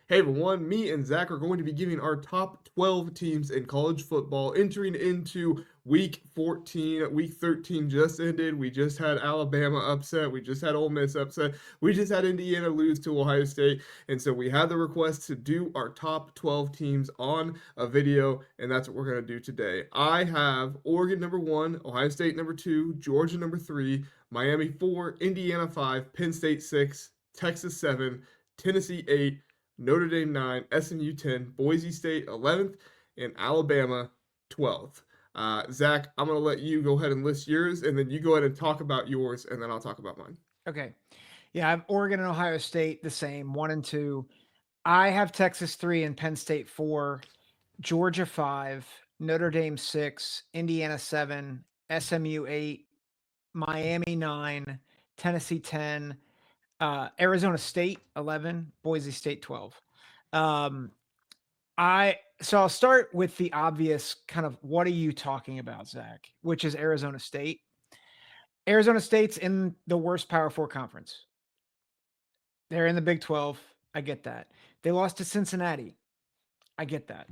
Hey everyone, me and Zach are going to be giving our top 12 teams in college football entering into week 14. Week 13 just ended. We just had Alabama upset. We just had Ole Miss upset. We just had Indiana lose to Ohio State. And so we had the request to do our top 12 teams on a video, and that's what we're going to do today. I have Oregon number 1, Ohio State number 2, Georgia number 3, Miami 4, Indiana 5, Penn State 6, Texas 7, Tennessee 8, Notre Dame 9, SMU 10, Boise State 11th, and Alabama 12th. Zach, I'm going to let you go ahead and list yours, and then you go ahead and talk about yours, and then I'll talk about mine. Okay. Yeah, I have Oregon and Ohio State the same, 1 and 2. I have Texas 3 and Penn State 4, Georgia 5, Notre Dame 6, Indiana 7, SMU 8, Miami 9, Tennessee 10, Arizona State 11, Boise State 12. Um, I'll start with the obvious kind of what are you talking about, Zach? Which is Arizona State. Arizona State's in the worst Power Four conference. They're in the Big 12. I get that. They lost to Cincinnati. I get that.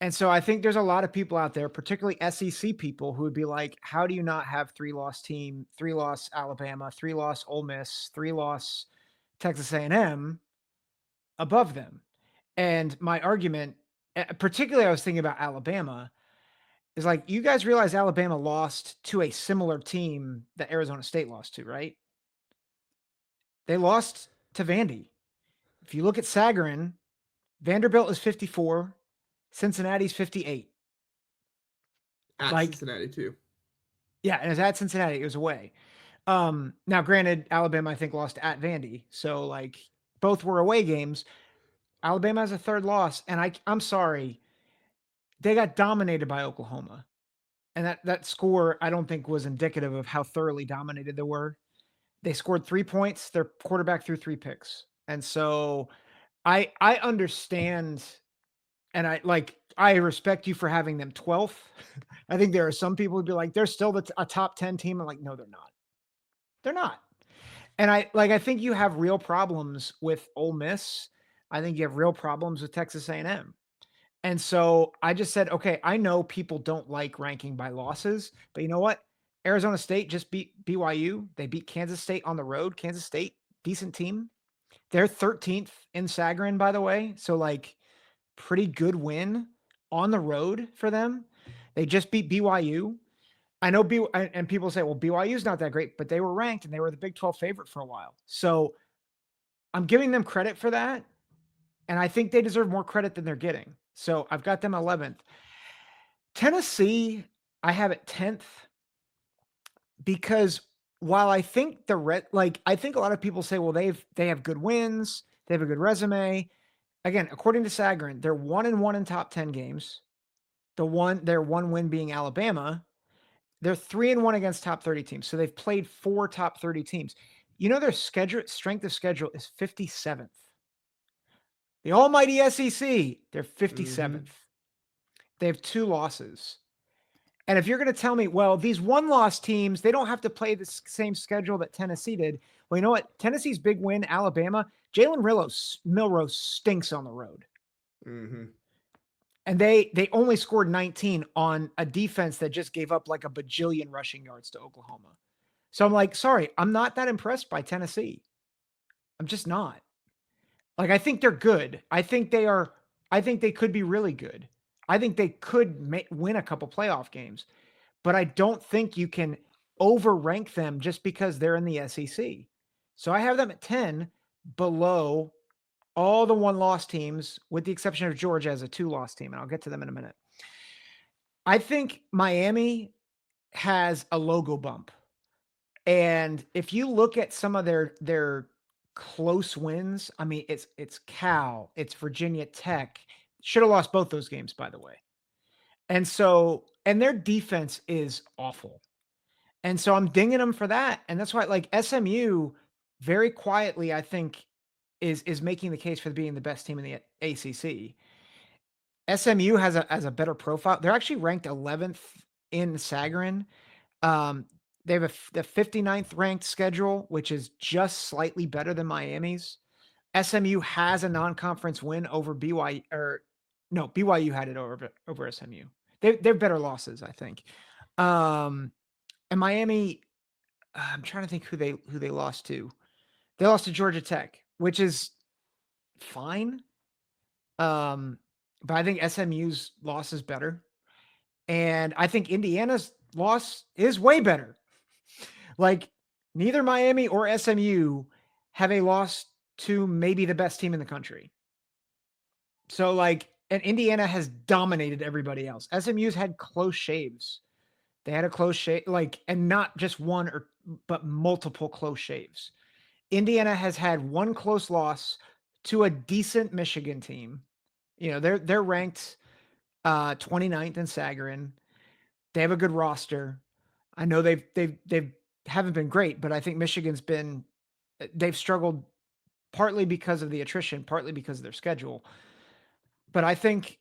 And so I think there's a lot of people out there, particularly SEC people, who would be like, how do you not have 3-loss team, 3-loss Alabama, 3-loss Ole Miss, 3-loss Texas A&M above them? And my argument, particularly I was thinking about Alabama, is like, you guys realize Alabama lost to a similar team that Arizona State lost to, right? They lost to Vandy. If you look at Sagarin, Vanderbilt is 54, Cincinnati's 58. At Like, Cincinnati, too. yeah, and it was at Cincinnati. It was away. Now, granted, Alabama, I think, lost at Vandy. So, like, both were away games. Alabama has a third loss, and I'm sorry. They got dominated by Oklahoma. And that score, I don't think, was indicative of how thoroughly dominated they were. They scored 3 points. Their quarterback threw 3 picks. And so I understand, and I respect you for having them 12th. I think there are some people who'd be like, they're still a top 10 team. I'm like, no, they're not. They're not. And I think you have real problems with Ole Miss. I think you have real problems with Texas A&M. And so I just said, okay, I know people don't like ranking by losses, but you know what? Arizona State just beat BYU. They beat Kansas State on the road. Kansas State, decent team. They're 13th in Sagarin, by the way. So, like, pretty good win on the road for them. They just beat BYU. I know and people say, well, BYU's not that great, but they were ranked and they were the Big 12 favorite for a while. So I'm giving them credit for that. And I think they deserve more credit than they're getting. So I've got them 11th. Tennessee, I have it 10th because while I think I think a lot of people say, well, they have good wins, they have a good resume. Again, according to Sagarin, they're 1-1 in top 10 games. Their one win being Alabama. They're 3-1 against top 30 teams. So they've played 4 top 30 teams. You know, their strength of schedule is 57th. The almighty SEC, they're 57th. Mm-hmm. They have 2 losses. And if you're going to tell me, well, these 1-loss teams, they don't have to play the same schedule that Tennessee did. Well, you know what? Tennessee's big win, Alabama, Jalen Milroe stinks on the road. Mm-hmm. And they only scored 19 on a defense that just gave up like a bajillion rushing yards to Oklahoma. So I'm like, sorry, I'm not that impressed by Tennessee. I'm just not. Like, I think they're good. I think they could be really good. I think they could win a couple playoff games, but I don't think you can overrank them just because they're in the SEC. So I have them at 10 below all the 1-loss teams, with the exception of Georgia as a 2-loss team, and I'll get to them in a minute. I think Miami has a logo bump. And if you look at some of their close wins, I mean, it's Cal, it's Virginia Tech. Should have lost both those games, by the way. And their defense is awful. And so I'm dinging them for that. And that's why, like, SMU, very quietly, I think, is making the case for being the best team in the ACC. SMU has a better profile. They're actually ranked 11th in Sagarin. They have the 59th ranked schedule, which is just slightly better than Miami's. SMU has a non-conference win over BYU, or no, BYU had it over SMU. They're better losses, I think. And Miami, I'm trying to think who they lost to. They lost to Georgia Tech, which is fine. But I think SMU's loss is better. And I think Indiana's loss is way better. Like, neither Miami or SMU have a loss to maybe the best team in the country. So, like, and Indiana has dominated everybody else. SMU's had close shaves. They had a close shave, like, and not just one but multiple close shaves. Indiana has had one close loss to a decent Michigan team. You know, they're ranked 29th in Sagarin. They have a good roster. I know they've haven't been great, but I think Michigan's been they've struggled partly because of the attrition, partly because of their schedule. But I think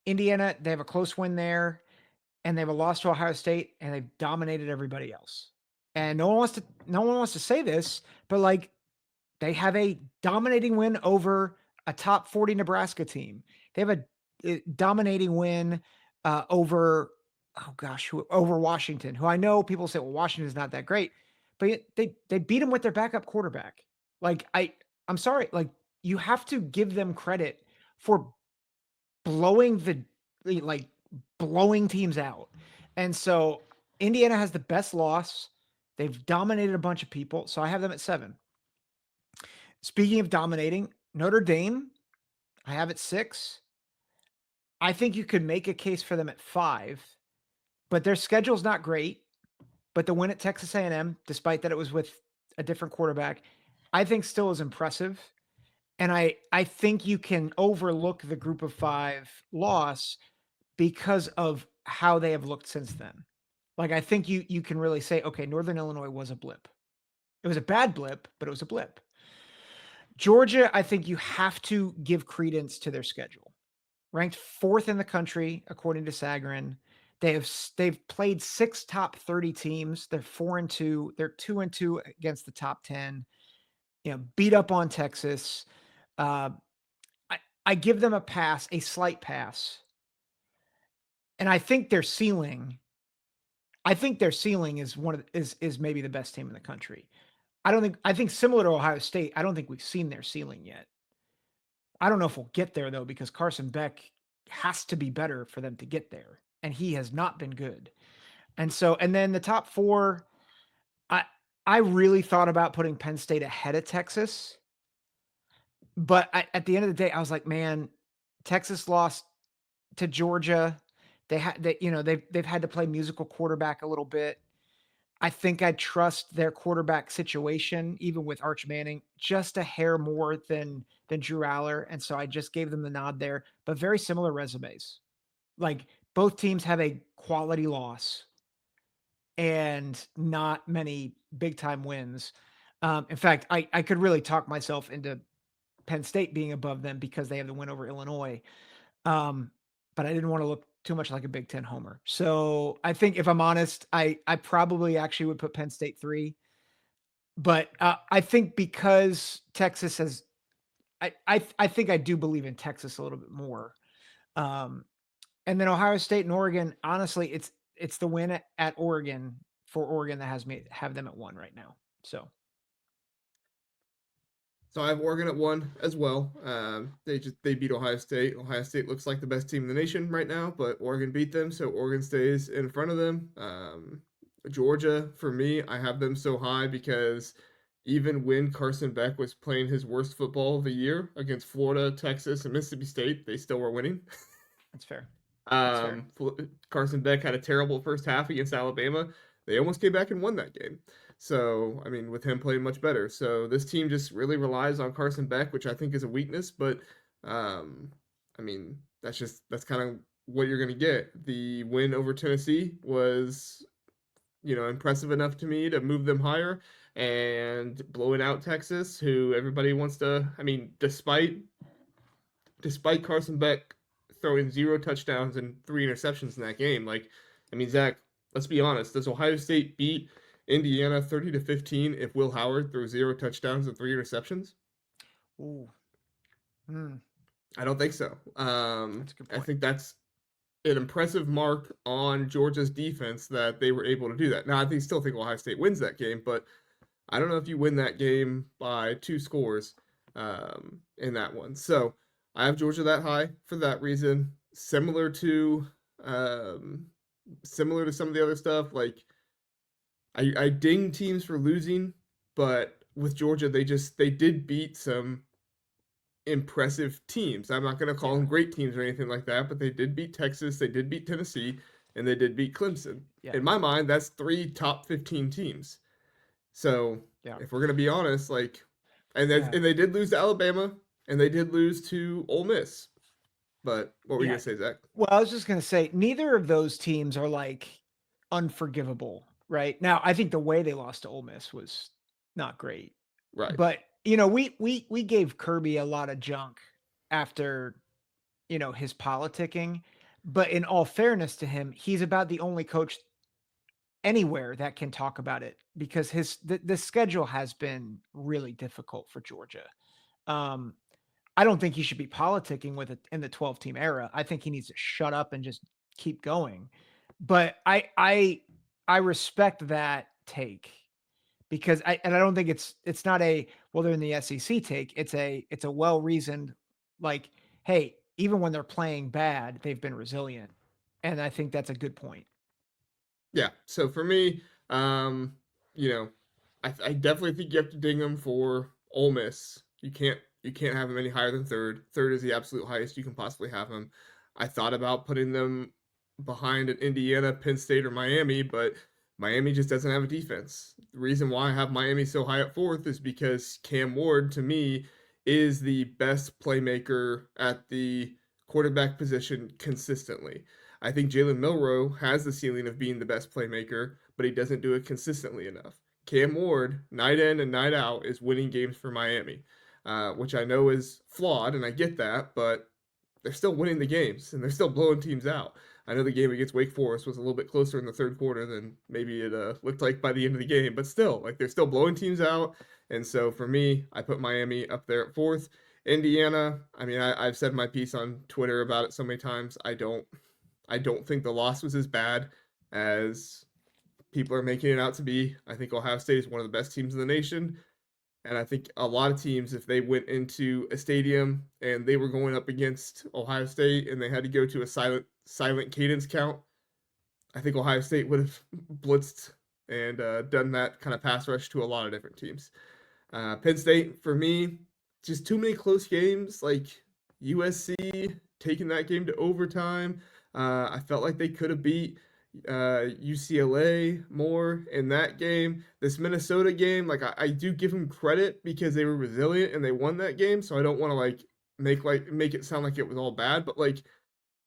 Indiana, they have a close win there, and they have a loss to Ohio State, and they've dominated everybody else. And no one wants to say this, but like they have a dominating win over a top 40 Nebraska team. They have a dominating win over over Washington, who I know people say, well, Washington is not that great, but they beat them with their backup quarterback. Like I'm sorry, like you have to give them credit for blowing like blowing teams out. And so Indiana has the best loss. They've dominated a bunch of people, so I have them at 7. Speaking of dominating, Notre Dame, I have at 6. I think you could make a case for them at 5, but their schedule's not great. But the win at Texas A&M, despite that it was with a different quarterback, I think still is impressive. And I think you can overlook the group of 5 loss because of how they have looked since then. Like, I think you can really say, okay, Northern Illinois was a blip. It was a bad blip, but it was a blip. Georgia, I think you have to give credence to their schedule. Ranked 4th in the country, according to Sagarin. They've played 6 top 30 teams. They're 4-2. They're 2-2 against the top 10. You know, beat up on Texas. I give them a pass, a slight pass. And I think their ceiling is is maybe the best team in the country. I think similar to Ohio State, I don't think we've seen their ceiling yet. I don't know if we'll get there though, because Carson Beck has to be better for them to get there, and he has not been good. And then the top 4, I really thought about putting Penn State ahead of Texas, but at the end of the day, I was like, man, Texas lost to Georgia. They've had to play musical quarterback a little bit. I think I trust their quarterback situation, even with Arch Manning, just a hair more than Drew Aller, and so I just gave them the nod there. But very similar resumes. Like, both teams have a quality loss and not many big time wins. In fact, I could really talk myself into Penn State being above them because they have the win over Illinois. But I didn't want to look too much like a Big Ten homer. So I think, if I'm honest, I probably actually would put Penn State 3. But I think because Texas has, I think I do believe in Texas a little bit more. And then Ohio State and Oregon, honestly, it's the win at Oregon for Oregon that has me have them at 1 right now. So I have Oregon at 1 as well. They beat Ohio State. Ohio State looks like the best team in the nation right now, but Oregon beat them, so Oregon stays in front of them. Georgia, for me, I have them so high because even when Carson Beck was playing his worst football of the year against Florida, Texas, and Mississippi State, they still were winning. that's fair. That's fair. Carson Beck had a terrible first half against Alabama. They almost came back and won that game. So, I mean, with him playing much better. So, this team just really relies on Carson Beck, which I think is a weakness. But, I mean, that's kind of what you're going to get. The win over Tennessee was, impressive enough to me to move them higher. And blowing out Texas, who everybody wants to, I mean, despite Carson Beck throwing 0 touchdowns and 3 interceptions in that game. Like, I mean, Zach, let's be honest. Does Ohio State beat Indiana 30-15 if Will Howard threw 0 touchdowns and 3 interceptions? Ooh. Hmm. I don't think so. That's a good I point. think that's an impressive mark on Georgia's defense that they were able to do that. Now, still think Ohio State wins that game, but I don't know if you win that game by 2 scores in that one. So I have Georgia that high for that reason. Um, similar to some of the other stuff. Like I ding teams for losing, but with Georgia, they did beat some impressive teams. I'm not going to call Yeah. them great teams or anything like that, but they did beat Texas, they did beat Tennessee, and they did beat Clemson. Yeah. In my mind, that's 3 top 15 teams. So Yeah. if we're gonna be honest, like, Yeah. and they did lose to Alabama, and they did lose to Ole Miss. But what were you Yeah. gonna say, Zach? Well, I was just gonna say neither of those teams are like unforgivable, right? Now, I think the way they lost to Ole Miss was not great, Right. but we gave Kirby a lot of junk after his politicking. But in all fairness to him, he's about the only coach anywhere that can talk about it because the schedule has been really difficult for Georgia. Um, I don't think he should be politicking with it in the 12-team era. I think he needs to shut up and just keep going. But I respect that take because I don't think it's not a well they're in the SEC take. It's a well reasoned like hey even when they're playing bad they've been resilient, and I think that's a good point. Yeah. So for me, you know, I definitely think you have to ding them for Ole Miss. You can't have them any higher than third. Third is the absolute highest you can possibly have them. I thought about putting them behind an Indiana, Penn State, or Miami, but Miami just doesn't have a defense. The reason why I have Miami so high at fourth is because Cam Ward, to me, is the best playmaker at the quarterback position consistently. I think Jalen Milroe has the ceiling of being the best playmaker, but he doesn't do it consistently enough. Cam Ward, night in and night out, is winning games for Miami, which I know is flawed, and I get that, but they're still winning the games and they're still blowing teams out. I know the game against Wake Forest was a little bit closer in the third quarter than maybe it looked like by the end of the game, but still, like they're still blowing teams out. And so for me, I put Miami up there at fourth. Indiana, I mean, I've said my piece on Twitter about it so many times. I don't think the loss was as bad as people are making it out to be. I think Ohio State is one of the best teams in the nation. And I think a lot of teams, if they went into a stadium and they were going up against Ohio State and they had to go to a silent cadence count, I think Ohio State would have blitzed and done that kind of pass rush to a lot of different teams. Penn State, for me, just too many close games. Like USC taking that game to overtime. I felt like they could have beat UCLA more in that game. This Minnesota game, like I do give them credit because they were resilient and they won that game. So I don't want to make it sound like it was all bad, but like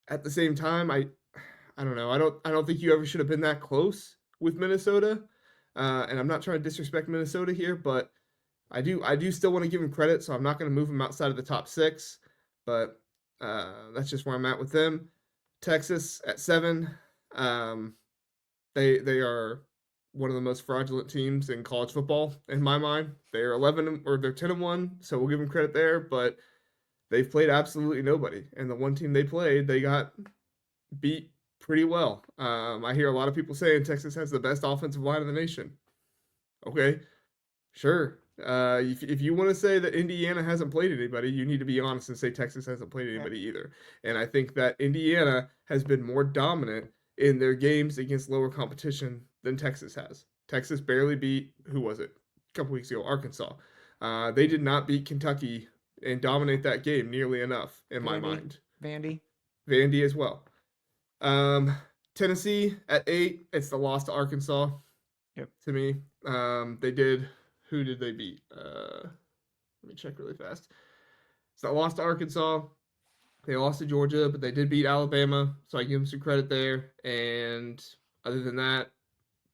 at the same time, I don't know. I don't think you ever should have been that close with Minnesota. And I'm not trying to disrespect Minnesota here, but I do still want to give them credit, so I'm not going to move them outside of the top six. But that's just where I'm at with them. Texas at 7. Um, they are one of the most fraudulent teams in college football in my mind. They're 11 or they're 10-1, so we'll give them credit there. But they've played absolutely nobody, and the one team they played, they got beat pretty well. I hear a lot of people saying Texas has the best offensive line in the nation. Okay, sure. If you want to say that Indiana hasn't played anybody, you need to be honest and say Texas hasn't played Yeah. anybody either. And I think that Indiana has been more dominant in their games against lower competition than Texas has. Texas barely beat, who was it? A couple weeks ago, Arkansas. They did not beat Kentucky and dominate that game nearly enough in my Vandy. mind. Vandy. Vandy as well. Um, Tennessee at 8. It's the loss to Arkansas Yep. to me. They did. Who did they beat? Let me check really fast. So they lost to Arkansas. They lost to Georgia, but they did beat Alabama, so I give them some credit there. And other than that,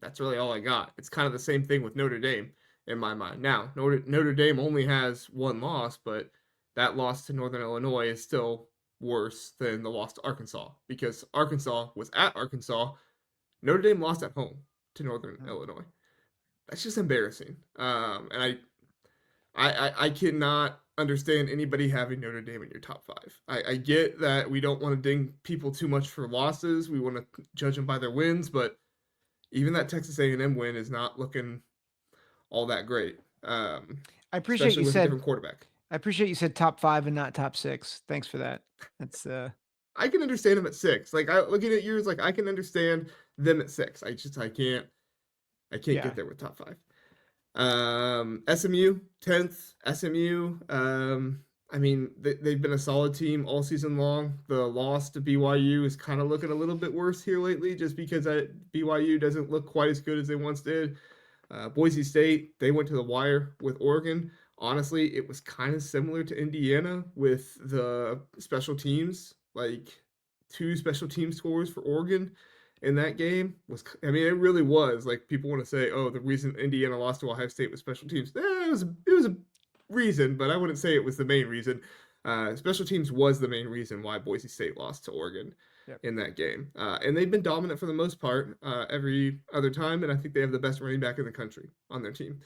that's really all I got. It's kind of the same thing with Notre Dame in my mind. Now, Notre Dame only has one loss, but that loss to Northern Illinois is still worse than the loss to Arkansas because Arkansas was at Arkansas. Notre Dame lost at home to Northern Illinois. That's just embarrassing. And I cannot understand anybody having Notre Dame in your top five. I get that we don't want to ding people too much for losses. We want to judge them by their wins, but even that Texas A&M win is not looking all that great, I appreciate especially you with a said different quarterback. I appreciate you said top 5 and not top 6. Thanks for that. That's I can understand them at six. Like looking at yours, like I can understand them at six. I can't yeah. get there with top five. SMU 10th. SMU. I mean they've been a solid team all season long. The loss to BYU is kind of looking a little bit worse here lately, just because BYU doesn't look quite as good as they once did. Boise State, they went to the wire with Oregon. Honestly, it was kind of similar to Indiana with the special teams, like two special team scores for Oregon in that game was, I mean, it really was like people want to say, oh, the reason Indiana lost to Ohio State was special teams. It was a reason, but I wouldn't say it was the main reason. Special teams was the main reason why Boise State lost to Oregon Yep. in that game. And they've been dominant for the most part every other time, and I think they have the best running back in the country on their team.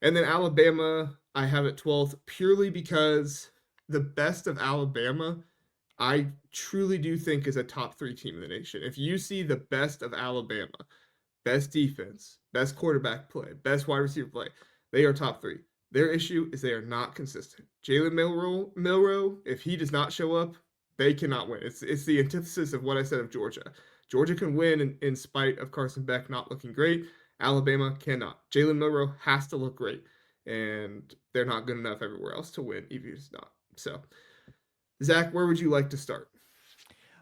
And then Alabama, I have at 12th purely because the best of Alabama, I truly do think is a top three team in the nation. If you see the best of Alabama, best defense, best quarterback play, best wide receiver play, they are top three. Their issue is they are not consistent. Jalen Milroe, if he does not show up, they cannot win. It's the antithesis of what I said of Georgia. Georgia can win in spite of Carson Beck not looking great. Alabama cannot. Jalen Milroe has to look great, and they're not good enough everywhere else to win, even if he's not. So, Zach, where would you like to start?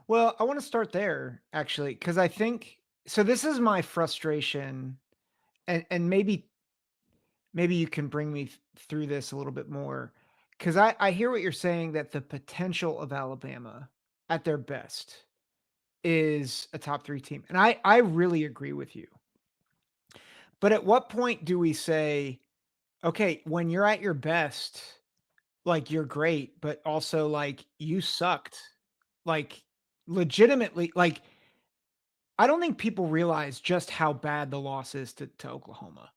Well, I want to start there actually cuz I think so this is my frustration and maybe you can bring me through this a little bit more cuz I hear what you're saying that the potential of Alabama at their best is a top 3 team. And I really agree with you. But at what point do we say, okay, when you're at your best, like you're great, but also like you sucked, like legitimately, like I don't think people realize just how bad the loss is to Oklahoma.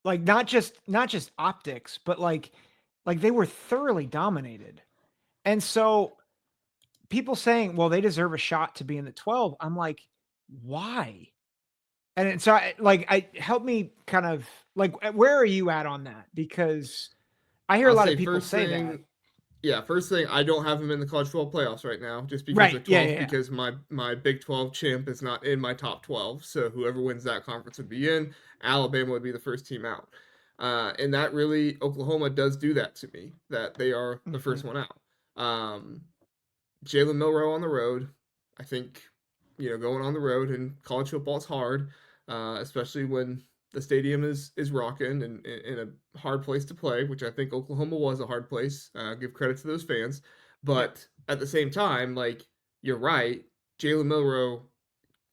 Like not just optics, but like they were thoroughly dominated. And so people saying, well, they deserve a shot to be in the 12. I'm like, why? And so I help me kind of like where are you at on that? Because I hear a I'll lot of say people say that. first thing, I don't have them in the college football playoffs right now, just because Right. of Yeah, 12, yeah, yeah. because my Big 12 champ is not in my top 12. So whoever wins that conference would be in. Alabama would be the first team out. And that really, Oklahoma does do that to me, that they are the Mhm. first one out. Um, Jalen Milroe on the road, I think, going on the road in college football is hard, especially when the stadium is rocking and in a hard place to play, which I think Oklahoma was a hard place. Give credit to those fans, Yep. but at the same time, like you're right, Jalen Milroe,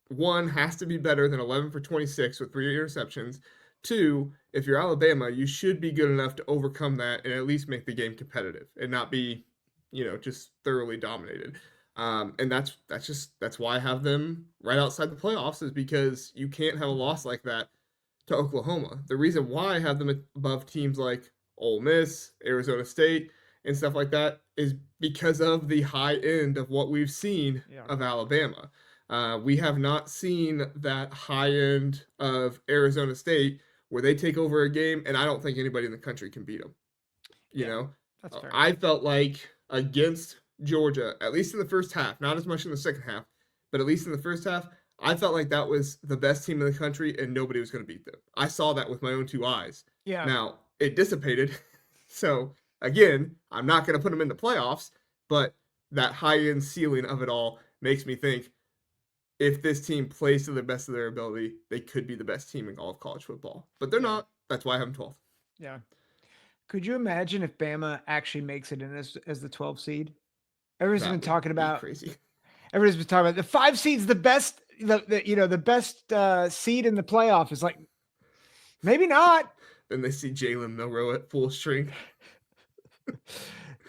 one, has to be better than 11 for 26 with 3 interceptions. Two, if you're Alabama, you should be good enough to overcome that and at least make the game competitive and not be, just thoroughly dominated. And that's why I have them right outside the playoffs, is because you can't have a loss like that to Oklahoma. The reason why I have them above teams like Ole Miss, Arizona State, and stuff like that is because of the high end of what we've seen Yeah. of Alabama. We have not seen that high end of Arizona State where they take over a game, and I don't think anybody in the country can beat them. You Yeah. know, That's fair. I felt like against Georgia, at least in the first half, not as much in the second half, but at least in the first half, I felt like that was the best team in the country and nobody was going to beat them. I saw that with my own two eyes. Yeah. Now, it dissipated. So, again, I'm not going to put them in the playoffs, but that high end ceiling of it all makes me think if this team plays to the best of their ability, they could be the best team in all of college football. But they're Yeah. not. That's why I have them 12th. Yeah. Could you imagine if Bama actually makes it in as the 12 seed? Everyone's been That would talking be about crazy. everybody's been talking about the 5 seed's the best the best seed in the playoff is like maybe not. Then they see Jalen Milroe at full strength.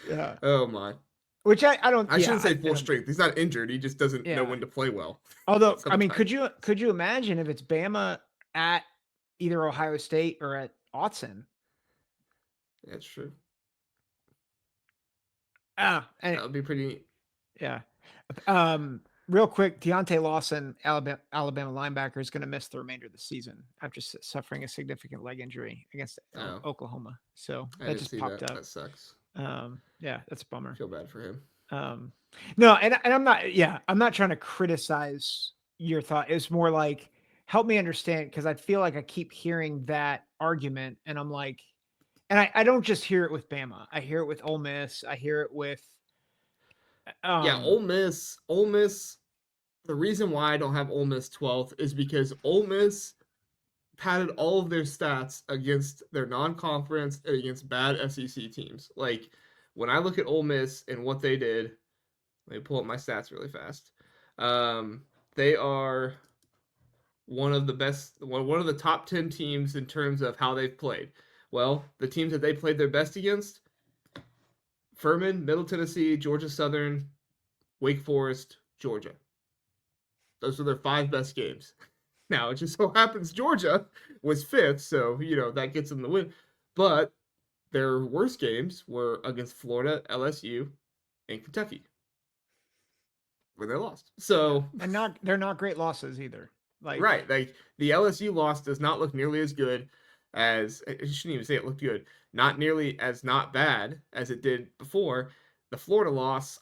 Yeah. Oh my. Which I don't I yeah, shouldn't say I full don't strength. He's not injured. He just doesn't know yeah. when to play well Although I mean, sometimes. could you imagine if it's Bama at either Ohio State or at Autzen? That's true. And That would be pretty. yeah. Real quick, Deontay Lawson, Alabama linebacker, is going to miss the remainder of the season after suffering a significant leg injury against Oh, Oklahoma. So I that didn't just see popped that. up. That sucks. Yeah, that's a bummer. Feel bad for him. Um, no, and I'm not. Yeah, I'm not trying to criticize your thought. It's more like help me understand because I feel like I keep hearing that argument, and I'm like, and I don't just hear it with Bama. I hear it with Ole Miss. I hear it with Yeah, um Ole Miss. Ole Miss. The reason why I don't have Ole Miss 12th is because Ole Miss padded all of their stats against their non-conference and against bad SEC teams. Like when I look at Ole Miss and what they did, let me pull up my stats really fast. Um, they are one of the best, one of the top 10 teams in terms of how they've played. Well, the teams that they played their best against: Furman, Middle Tennessee, Georgia Southern, Wake Forest, Georgia. Those were their 5 best games. Now, it just so happens Georgia was 5th, so, that gets them the win. But their worst games were against Florida, LSU, and Kentucky, where they lost. yeah, So, and they're not great losses either. Like right, like the LSU loss does not look nearly as good as, I shouldn't even say it looked good, not nearly as not bad as it did before. The Florida loss,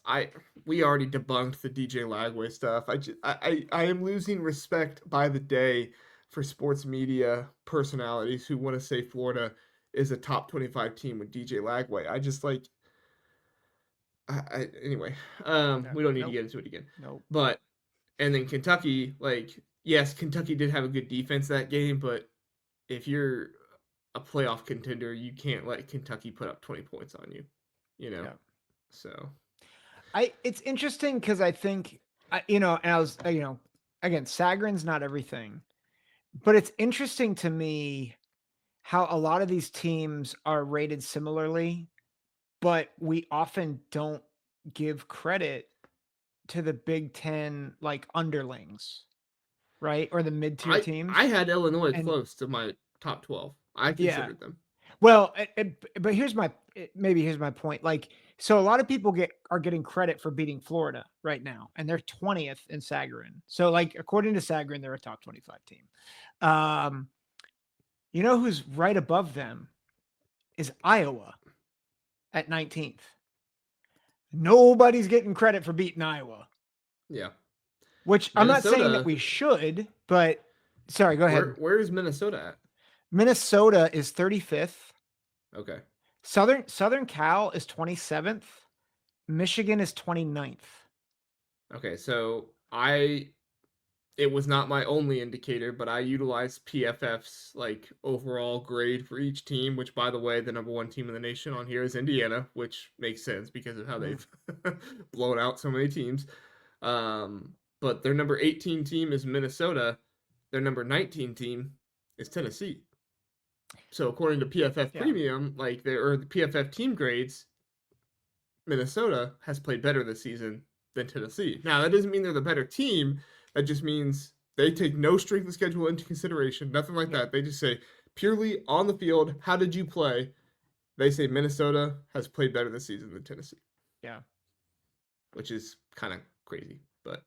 we already debunked the DJ Lagway stuff. I am losing respect by the day for sports media personalities who want to say Florida is a top 25 team with DJ Lagway. I just like anyway, we don't need to nope, get into it again. nope. But and then Kentucky, like, yes, Kentucky did have a good defense that game, but if you're a playoff contender, you can't let Kentucky put up 20 points on you, you know? Yeah. So, It's interesting because I think and I was again, Sagarin's not everything, but it's interesting to me how a lot of these teams are rated similarly, but we often don't give credit to the Big Ten like underlings, right? Or the mid-tier I teams. had Illinois And close to my top 12. I yeah, considered them. well, but here's my point. Like, so a lot of people are getting credit for beating Florida right now, and they're 20th in Sagarin. So, like, according to Sagarin, they're a top 25 team. Um, you know who's right above them is Iowa at 19th. Nobody's getting credit for beating Iowa, Yeah. which I'm not saying that Minnesota, we should, but sorry, go ahead. where is Minnesota at? Minnesota is 35th. Okay. Southern Cal is 27th. Michigan is 29th. Okay, so it was not my only indicator, but I utilized PFF's like overall grade for each team, which by the way, the number 1 team in the nation on here is Indiana, which makes sense because of how Mm. they've blown out so many teams. But their number 18 team is Minnesota. Their number 19 team is Tennessee. So according to PFF Yeah. Premium, like the PFF team grades, Minnesota has played better this season than Tennessee. Now, that doesn't mean they're the better team. That just means they take no strength of schedule into consideration, nothing like Yeah. that. They just say purely on the field, how did you play? They say Minnesota has played better this season than Tennessee, Yeah. which is kind of crazy. But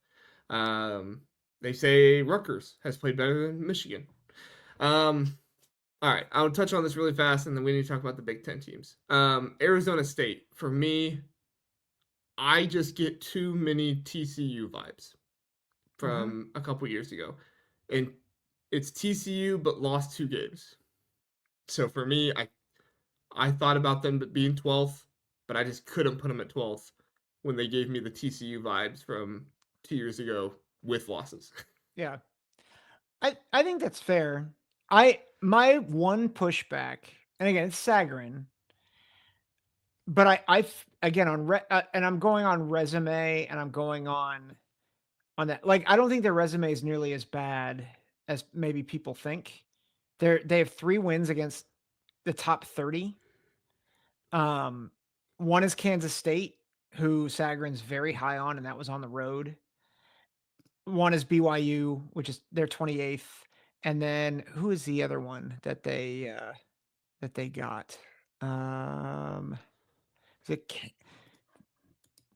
they say Rutgers has played better than Michigan. Um, all right, I'll touch on this really fast, and then we need to talk about the Big Ten teams. Arizona State, for me, I just get too many TCU vibes Mm-hmm. from a couple years ago. And it's TCU but lost 2 games. So for me, I thought about them being 12th, but I just couldn't put them at 12th when they gave me the TCU vibes from 2 years ago with losses. Yeah. I think that's fair. My one pushback, and again, it's Sagarin, but again and I'm going on resume, and I'm going on that. Like, I don't think their resume is nearly as bad as maybe people think. They have 3 wins against the top 30. Um, one is Kansas State, who Sagarin's very high on, and that was on the road. One is BYU, which is their 28th, and then who is the other one that they got? Is it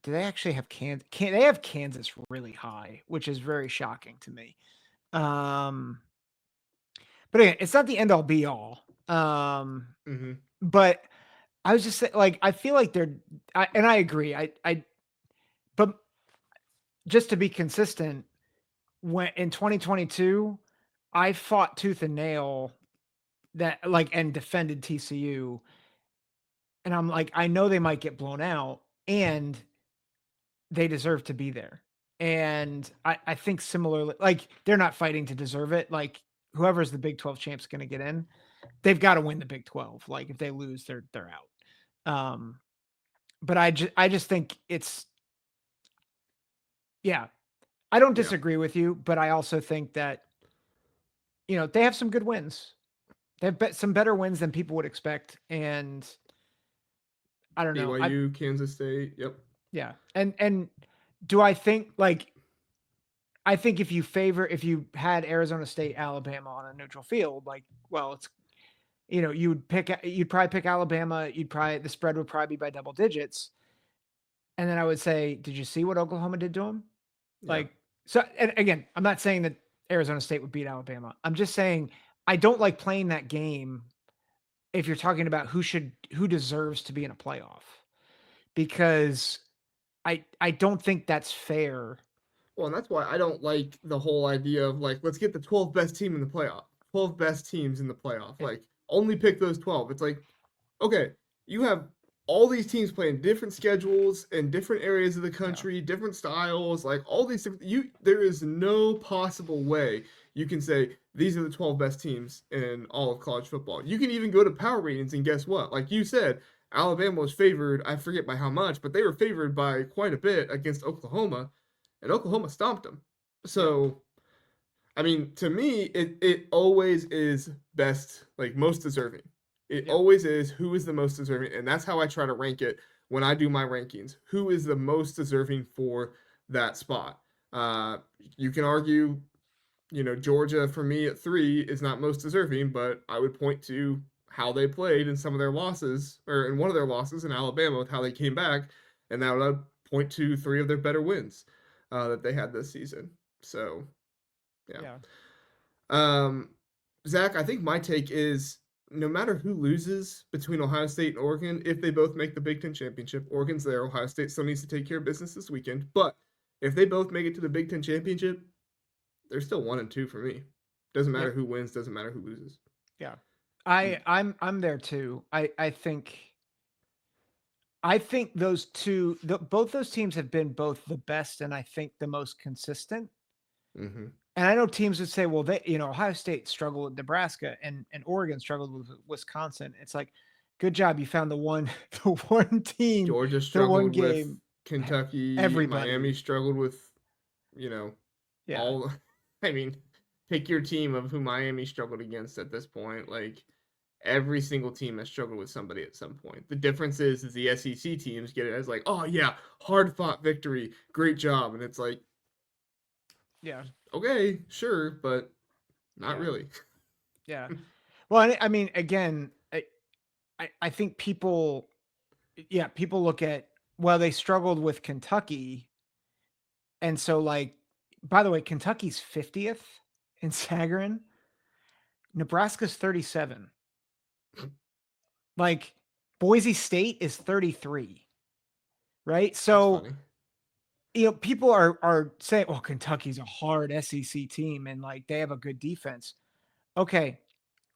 do they actually have Kansas? They have Kansas really high, which is very shocking to me. Um, but again, it's not the end all be all. Hmm. But I was just saying, like, I feel like and I agree. But just to be consistent, when in 2022, I fought tooth and nail that like and defended TCU, and I'm like, I know they might get blown out, and they deserve to be there. And I think similarly, like they're not fighting to deserve it. Like whoever's the Big 12 champ's going to get in, they've got to win the Big 12. Like if they lose, they're out. But I just think it's yeah. I don't Yeah. disagree with you, but I also think that they have some good wins. They have some better wins than people would expect, and I don't know. BYU, Kansas State. Yep. Yeah, and do I think like I think if you had Arizona State, Alabama on a neutral field, like, well, it's you'd probably pick Alabama. The spread would probably be by double digits, and then I would say, did you see what Oklahoma did to them? Yeah. Like, so, and again, I'm not saying that Arizona State would beat Alabama. I'm just saying I don't like playing that game if you're talking about who deserves to be in a playoff, because I don't think that's fair. Well, and that's why I don't like the whole idea of like, let's get the 12 best team in the playoff, 12 best teams in the playoff. It, Like, only pick those 12. It's like, okay, you have all these teams playing different schedules in different areas of the yeah, country, different styles, like all these different, there is no possible way you can say these are the 12 best teams in all of college football. You can even go to power ratings and guess what? Like you said, Alabama was favored, I forget by how much, but they were favored by quite a bit against Oklahoma, and Oklahoma stomped them. yep, So, I mean, to me, it always is best, like most deserving. It yep, always is who is the most deserving, and that's how I try to rank it when I do my rankings. Who is the most deserving for that spot? Uh, you can argue, Georgia for me at 3 is not most deserving, but I would point to how they played in some of their losses, or in one of their losses in Alabama with how they came back, and that would point to 3 of their better wins that they had this season. So, yeah. yeah, Um, Zach, I think my take is no matter who loses between Ohio State and Oregon, if they both make the Big Ten championship, Oregon's there. Ohio State still needs to take care of business this weekend. But if they both make it to the Big Ten championship, they're still 1-2 for me. Doesn't matter yep, who wins, doesn't matter who loses. yeah. Mm. I'm there too. I think those both those teams have been both the best and I think the most consistent. Mm-hmm. And I know teams would say, well, Ohio State struggled with Nebraska and Oregon struggled with Wisconsin. It's like, good job, you found the one the one team, Georgia the one struggled with game. Kentucky. Miami Everybody, struggled with, you know, yeah, all. I mean, pick your team of who Miami struggled against at this point. Like, every single team has struggled with somebody at some point. The difference is the SEC teams get it as like, oh yeah, hard fought victory, great job, and it's like, yeah, okay, sure, but not yeah, really. yeah. Well, I mean, again, I think people look at, well, they struggled with Kentucky, and so like, by the way, Kentucky's 50th in Sagarin, Nebraska's 37. Like Boise State is 33, right? That's So, funny. people are saying, "Oh, Kentucky's a hard SEC team and like they have a good defense." Okay,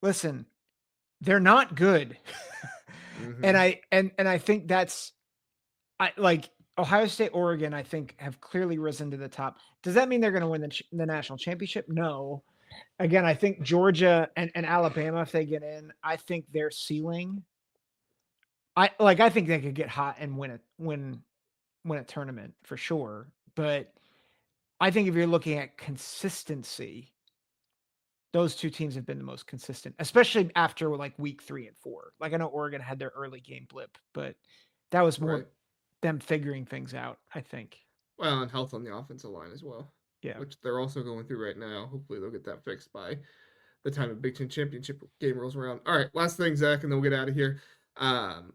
listen, they're not good. and Mm-hmm. I think that's I like Ohio State, Oregon, I think have clearly risen to the top. Does that mean they're going to win the national championship? No. Again, I think Georgia and Alabama, if they get in, I think their ceiling. I think they could get hot and win a tournament for sure. But I think if you're looking at consistency, those two teams have been the most consistent, especially after like week 3 and 4. Like I know Oregon had their early game blip, but that was more Right. them figuring things out, I think. Well, and health on the offensive line as well, Yeah. which they're also going through right now. Hopefully, they'll get that fixed by the time the Big Ten championship game rolls around. All right, last thing, Zach, and then we'll get out of here. Um,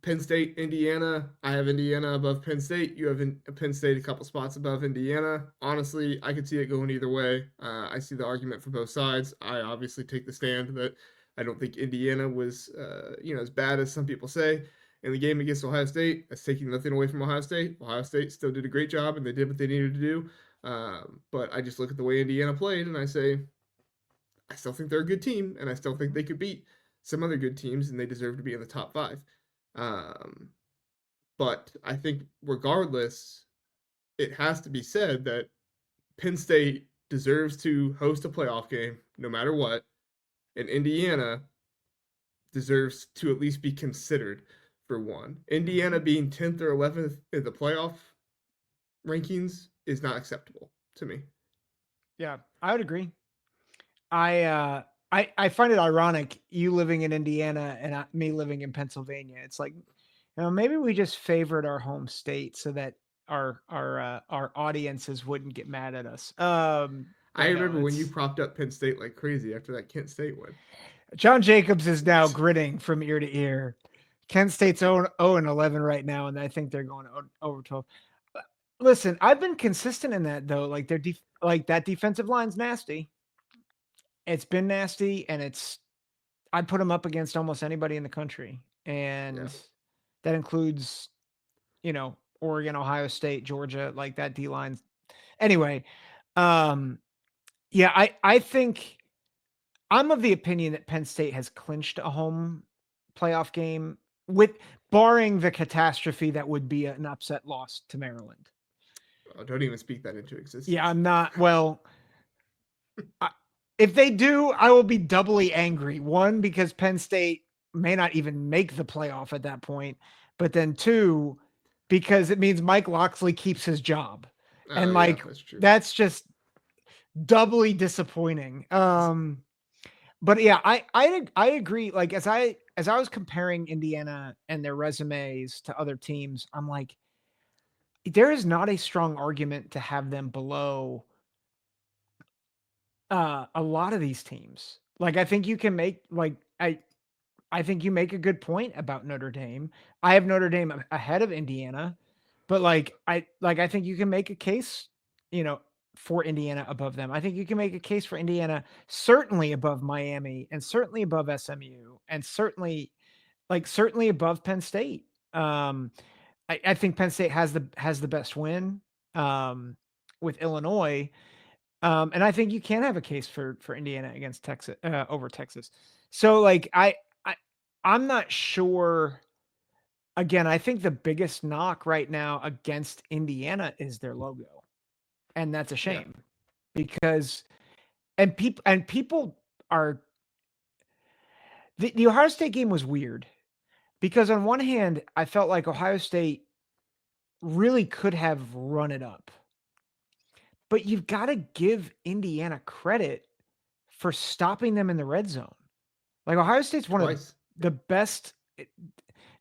Penn State, Indiana. I have Indiana above Penn State. You have Penn State a couple spots above Indiana. Honestly, I could see it going either way. I see the argument for both sides. I obviously take the stand that I don't think Indiana was, as bad as some people say. In the game against Ohio State, that's taking nothing away from Ohio State. Ohio State still did a great job, and they did what they needed to do. But I just look at the way Indiana played, and I say, I still think they're a good team, and I still think they could beat some other good teams, and they deserve to be in the top five. Um, but I think regardless, it has to be said that Penn State deserves to host a playoff game no matter what, and Indiana deserves to at least be considered for one. Indiana being 10th or 11th in the playoff rankings is not acceptable to me. Yeah, I would agree. I find it ironic you living in Indiana and me living in Pennsylvania. It's like, maybe we just favored our home state so that our audiences wouldn't get mad at us. I But no, remember when you it's propped up Penn State like crazy after that Kent State win. John Jacobs is now grinning from ear to ear. Kent State's 0-11 right now, and I think they're going over 12. Listen, I've been consistent in that though. Like like that defensive line's nasty. It's been nasty, and I'd put them up against almost anybody in the country, Yeah. and that includes, Oregon, Ohio State, Georgia, like that D line. Anyway, yeah, I think I'm of the opinion that Penn State has clinched a home playoff game with barring the catastrophe that would be an upset loss to Maryland. Oh, don't even speak that into Yeah, existence. I'm not. Well, if they do, I will be doubly angry. One, because Penn State may not even make the playoff at that point, but then two, because it means Mike Locksley keeps his job. Oh And yeah, like that's true. that's just doubly disappointing. But yeah, I agree. Like as I was comparing Indiana and their resumes to other teams, I'm like, there is not a strong argument to have them below a lot of these teams. Like I think you can make like I think you make a good point about Notre Dame. I have Notre Dame ahead of Indiana, but I think you can make a case, you know, for Indiana above them. I think you can make a case for Indiana certainly above Miami and certainly above SMU and certainly above Penn State. I think Penn State has the best win with Illinois. And I think you can have a case for Indiana against Texas over Texas. So I'm not sure. Again, I think the biggest knock right now against Indiana is their logo, and that's a Yeah. shame because people are the Ohio State game was weird because on one hand I felt like Ohio State really could have run it up, but you've got to give Indiana credit for stopping them in the red zone. Like Ohio State's one of Twice. the best.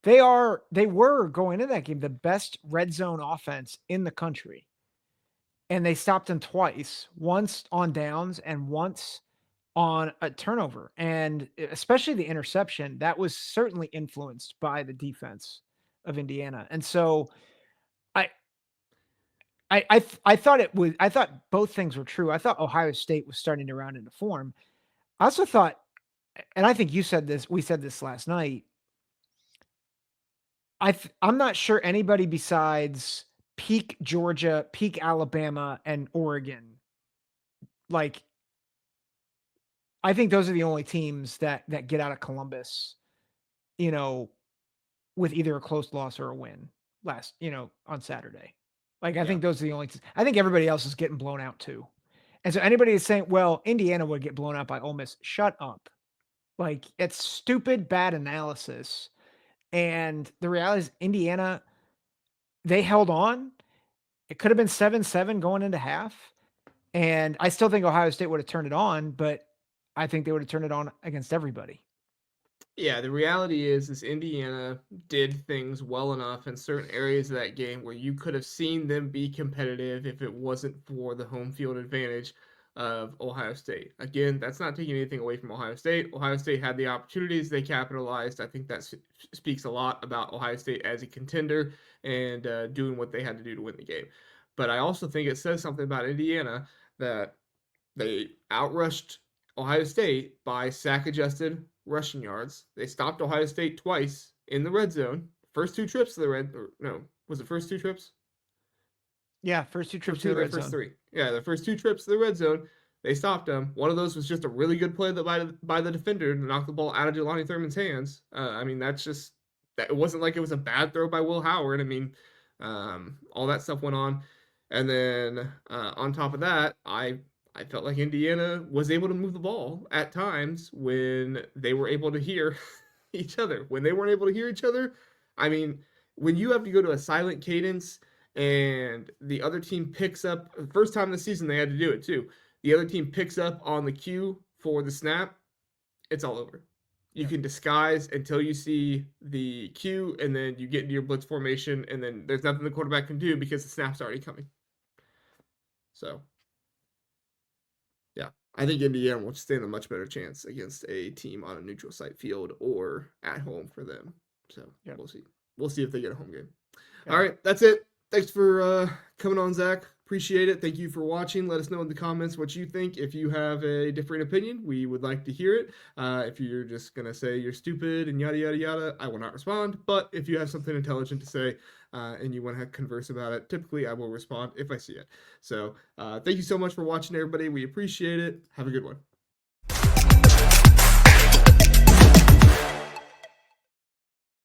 They were going into that game the best red zone offense in the country, and they stopped them twice, once on downs and once on a turnover, and especially the interception that was certainly influenced by the defense of Indiana. And so I I thought I thought both things were true. I thought Ohio State was starting to round into form. I also thought, and I think you said this, we said this last night. I'm not sure anybody besides peak Georgia, peak Alabama, and Oregon. Like, I think those are the only teams that get out of Columbus, you know, with either a close loss or a win on Saturday. Like, I Yeah. think those are the only. I think everybody else is getting blown out too. And so anybody is saying, well, Indiana would get blown out by Ole Miss. Shut up. Like, it's stupid, bad analysis. And the reality is, Indiana, they held on. It could have been 7-7 going into half. And I still think Ohio State would have turned it on, but I think they would have turned it on against everybody. Yeah, the reality is Indiana did things well enough in certain areas of that game where you could have seen them be competitive if it wasn't for the home field advantage of Ohio State. Again, that's not taking anything away from Ohio State. Ohio State had the opportunities, they capitalized. I think that speaks a lot about Ohio State as a contender and doing what they had to do to win the game. But I also think it says something about Indiana that they outrushed Ohio State by sack adjusted rushing yards. They stopped Ohio State twice in the red zone. First two trips to the red, or no, was it first two trips? Yeah, first two trips First to two, the the red first zone. three. Yeah, the first two trips to the red zone, they stopped them. One of those was just a really good play that by the defender to knock the ball out of Jelani Thurman's hands. I mean, that's just that. It wasn't like it was a bad throw by Will Howard. I mean, all that stuff went on, and then on top of that, I felt like Indiana was able to move the ball at times when they were able to hear each other. When they weren't able to hear each other, I mean, when you have to go to a silent cadence and the other team picks up, the first time this season they had to do it too. The other team picks up on the cue for the snap, it's all over. You Yeah. can disguise until you see the cue, and then you get into your blitz formation, and then there's nothing the quarterback can do because the snap's already coming. So, yeah, I think Indiana will stand a much better chance against a team on a neutral site field or at home for them. So, Yep. we'll see. We'll see if they get a home game. Yeah. All right, that's it. Thanks for coming on, Zach. Appreciate it. Thank you for watching. Let us know in the comments what you think. If you have a different opinion, we would like to hear it. If you're just going to say you're stupid and yada, yada, yada, I will not respond. But if you have something intelligent to say and you want to converse about it, typically I will respond if I see it. So thank you so much for watching, everybody. We appreciate it. Have a good one.